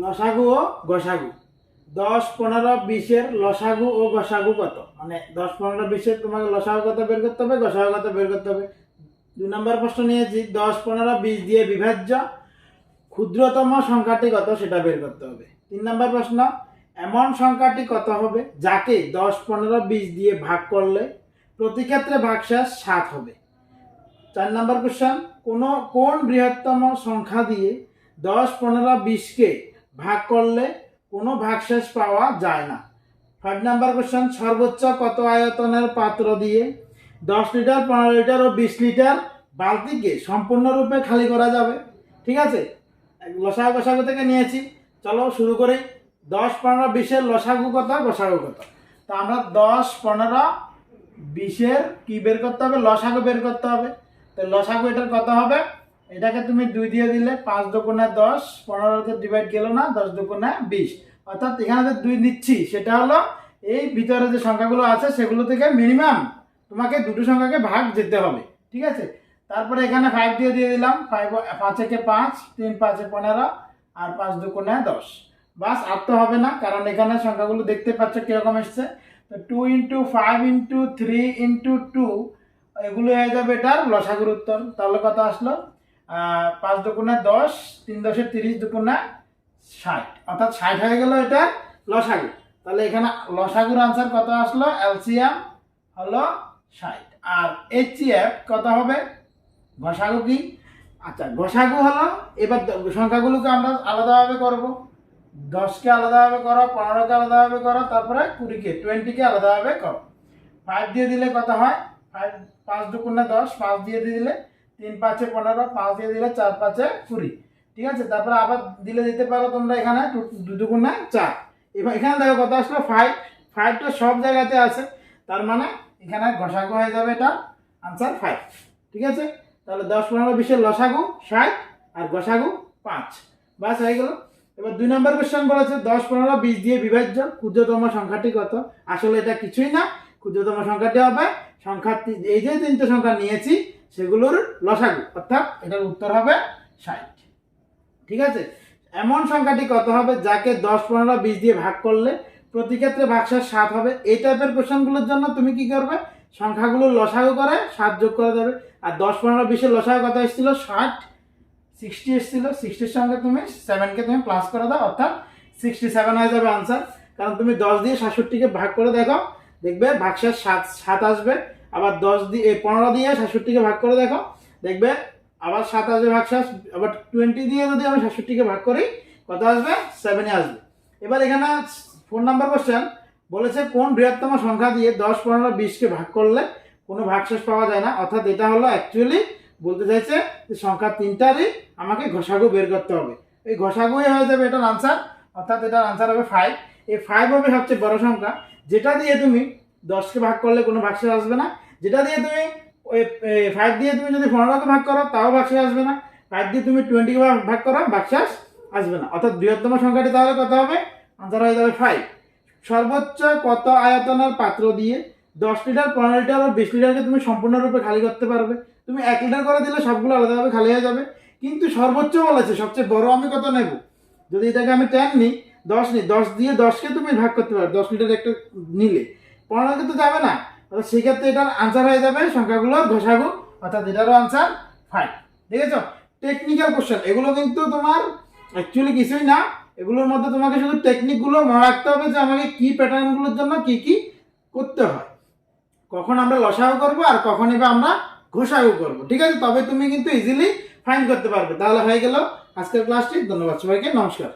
লসাগু ও গসাগু। 10, 15, 20-এর লসাগু ও গসাগু কত? মানে 10, 15, 20-এর তোমাকে লসাগু কত বের করতে হবে, গসাগু কত বের করতে হবে। 2 নম্বর প্রশ্ন নিয়েছি 10, 15, 20 দিয়ে বিভাজ্য ক্ষুদ্রতম সংখ্যাটি কত সেটা বের করতে হবে। 3 নম্বর প্রশ্ন, এমন সংখ্যাটি কত হবে যাকে 10, 15, 20 দিয়ে ভাগ করলে প্রতি ক্ষেত্রে ভাগশেষ 7 হবে। 4 নম্বর কোশ্চেন, কোন বৃহত্তম সংখ্যা দিয়ে 10, 15, 20-কে ভাগ করলে কোনো ভাগশেষ পাওয়া যায় না। 5 নম্বর কোশ্চেন, সর্বোচ্চ কত আয়তনের পাত্র দিয়ে 10 লিটার, 15 লিটার ও 20 লিটার বালতিকে সম্পূর্ণরূপে খালি করা যাবে? ঠিক আছে, লসাগু গসাগু থেকে নিয়েছি। চলো শুরু করি। 10, 15, 20-এর লসাগু কত, গসাগু কত? তো আমরা 10, 15, 20-এর কি বের করতে হবে, লসাগু বের করতে হবে। তো লসাগু এটার কত হবে, এটাকে তুমি 2 দিয়ে দিলে 5 দুগুণে 10, 15-তে ডিভাইড গেল না, 10 দুগুণে 20। অর্থাৎ এখানে যে 2 নিচ্ছি সেটা হলো এই ভিতরে যে সংখ্যাগুলো আছে সেগুলো থেকে মিনিমাম তোমাকে দুটো সংখ্যাকে ভাগ যেতে হবে। ঠিক আছে, তারপরে এখানে 5 দিয়ে দিলাম। 5 একে 5, 3 5 15 আর 5 দুগুণে 10। বাস, আর তো হবে না, কারণ এখানে সংখ্যাগুলো দেখতে পাচ্ছ কিরকম এসছে। তো 2 × 5 × 3 × 2 এগুলো হয়ে যাবে এটার লসাগুর উত্তর। তাহলে কত আসলো, 5 দুগুণে 10, 3 10 30 দুগুণে 60, অর্থাৎ 60 হয়ে গেল এটা লসাগু। তাহলে এখানে লসাগুর আনসার কত আসলো, এলসিএম হলো 60। আর এইচসিএফ কত হবে, গসাগু কি? আচ্ছা, গসাগু হলো, এবার সংখ্যাগুলোকে আমরা আলাদাভাবে করব। 10-কে আলাদাভাবে করো, 15-কে আলাদাভাবে করো, তারপরে 20-কে আলাদাভাবে করো। 5 দিয়ে দিলে কত হয়, 5 দুগুণে 10, 5 দিয়ে দিলে 3 5 15, 5 দিয়ে দিলে 4 5 20। ঠিক আছে, তারপরে আবার দিলে দিতে পারো তোমরা এখানে 2 দুগুণে 4। এবার এখানে দেখো কত আসলো 5। 5টা সব জায়গাতে আছে, তার মানে এখানে গসাগু হয়ে যাবে, এটা আনসার 5। ঠিক আছে, তাহলে 10, 15, 20-এর লসাগু 60 আর গসাগু 5। বাস হয়ে গেল। এবার 2 নম্বর কোশ্চেন বলেছে 10, 15, 20 দিয়ে বিভাজ্য ক্ষুদ্রতম সংখ্যাটি কত। আসলে এটা কিছুই না, ক্ষুদ্রতম সংখ্যাটি হবে সংখ্যাটি, এই যে 3টে সংখ্যা নিয়েছি সেগুলোর লসাগু, অর্থাৎ এটার উত্তর হবে 60। ঠিক আছে, এমন সংখ্যাটি কত হবে যাকে 10, 15, 20 দিয়ে ভাগ করলে প্রতি ক্ষেত্রে ভাগশেষ 7 হবে। এই টাইপের কোশ্চেনগুলোর জন্য তুমি কি করবে, সংখ্যাগুলো লসাগু করে 7 যোগ করে দেবে। আর 10, 15, 20-এর লসাগু কত এসেছিল, 60 এসেছিল। 60-এর সঙ্গে তুমি 7-কে তুমি প্লাস করে দাও, অর্থাৎ 67 হয়ে যাবে আনসার। কারণ তুমি 10 দিয়ে 67-কে ভাগ করে দেখো, দেখবে ভাগশেষ 7 আসবে। আবার 15 দিয়ে 67-কে ভাগ করে দেখো, দেখবে আবার 7 আসবে ভাগশেষ। আবার 20 দিয়ে যদি আমি 67-কে ভাগ করি কত আসবে, 7 আসবে। এবার এখানে 4 নম্বর কোশ্চেন বলেছে কোন বৃহত্তম সংখ্যা দিয়ে 10, 15, 20-কে ভাগ করলে কোনো ভাগশেষ পাওয়া যায় না। অর্থাৎ এটা হলো অ্যাকচুয়ালি বলতে চাইছে যে সংখ্যা 3টারই আমাকে ঘষাগু বের করতে হবে। এই ঘষাগুই হয়ে যাবে এটার আনসার, অর্থাৎ এটার আনসার হবে 5। এই 5 হবে সবচেয়ে বড় সংখ্যা, যেটা দিয়ে তুমি 10-কে ভাগ করলে কোনো ভাগশেষ আসবে না। যেটা দিয়ে তুমি ওই 5 দিয়ে তুমি যদি 15-কে ভাগ করো তাও ভাগশেষ আসবে না। 5 দিয়ে তুমি 20-কে ভাগ করো, ভাগশেষ আসবে না। অর্থাৎ বৃহত্তম সংখ্যাটি তাহলে কত হবে, আনসার হয়ে যাবে 5। সর্বোচ্চ কত আয়তনের পাত্র দিয়ে 10 লিটার, 15 লিটার ও 20 লিটারকে তুমি সম্পূর্ণরূপে খালি করতে পারবে? তুমি 1 লিটার করে দিলে সবগুলো আলাদাভাবে খালি হয়ে যাবে, কিন্তু সর্বোচ্চ বলেছে সবচেয়ে বড় আমি কত নেব। যদি এটাকে আমি 10 নিই, 10 নিই, 10 দিয়ে 10-কে তুমি ভাগ করতে পারবে। 10 লিটার একটা নিলে 15-কে তো যাবে না, অর্থাৎ সেক্ষেত্রে এটার আনসার হয়ে যাবে সংখ্যাগুলোর ঘষাগু, অর্থাৎ এটারও আনসার 5। দেখেছো, টেকনিক্যাল কোশ্চেন এগুলো, কিন্তু তোমার অ্যাকচুয়ালি কিছুই না। এগুলোর মধ্যে তোমাকে শুধু টেকনিকগুলো মনে রাখতে হবে যে আমাকে কি প্যাটার্নগুলোর জন্য কি কি করতে হয়, কখন আমরা লসাগু করব আর কখনই বা আমরা ঘষাগু করব। ঠিক আছে, তবে তুমি কিন্তু ইজিলি ফাইন্ড করতে পারবে। তাহলে হয়ে গেল আজকের ক্লাসটি। ধন্যবাদ সবাইকে, নমস্কার।